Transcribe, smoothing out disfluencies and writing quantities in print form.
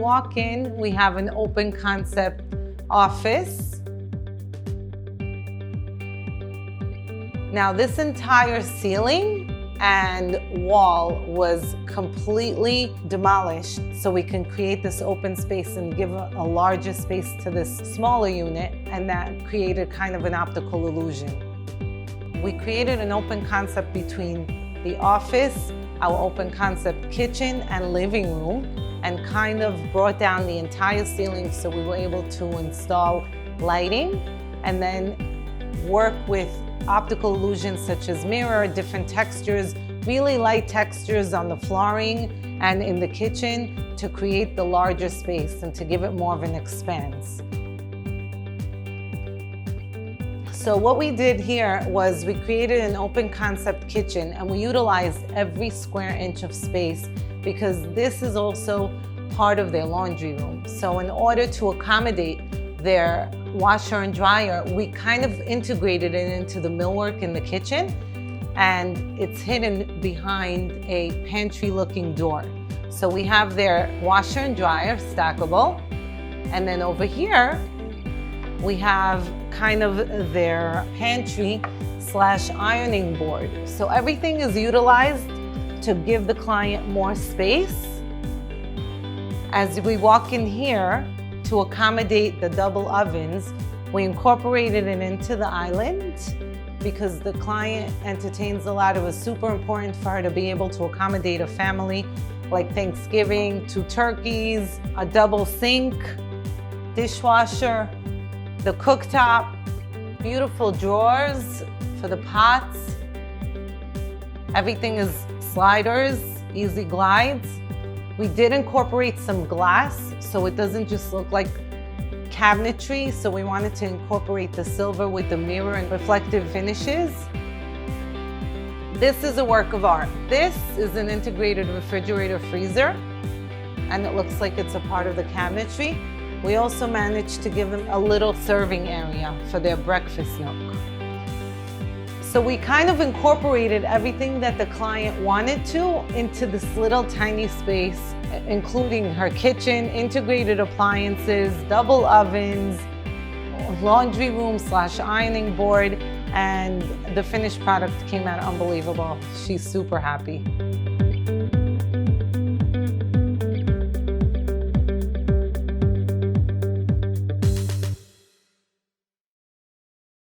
walk in, we have an open concept office. Now this entire ceiling and wall was completely demolished so we can create this open space and give a larger space to this smaller unit, and that created kind of an optical illusion. We created an open concept between the office, our open concept kitchen and living room, and kind of brought down the entire ceiling so we were able to install lighting and then work with optical illusions such as mirror, different textures, really light textures on the flooring and in the kitchen to create the larger space and to give it more of an expanse. So what we did here was we created an open concept kitchen, and we utilized every square inch of space because this is also part of their laundry room. So in order to accommodate their washer and dryer, we kind of integrated it into the millwork in the kitchen, and it's hidden behind a pantry looking door. So we have their washer and dryer stackable, and then over here we have kind of their pantry / ironing board. So everything is utilized to give the client more space. As we walk in here, to accommodate the double ovens, we incorporated it into the island because the client entertains a lot. It was super important for her to be able to accommodate a family like Thanksgiving, 2 turkeys, a double sink, dishwasher, the cooktop, beautiful drawers for the pots. Everything is sliders, easy glides. We did incorporate some glass so it doesn't just look like cabinetry, so we wanted to incorporate the silver with the mirror and reflective finishes. This is a work of art. This is an integrated refrigerator freezer, and it looks like it's a part of the cabinetry. We also managed to give them a little serving area for their breakfast nook. So we kind of incorporated everything that the client wanted to into this little tiny space, including her kitchen, integrated appliances, double ovens, laundry room / ironing board, and the finished product came out unbelievable. She's super happy.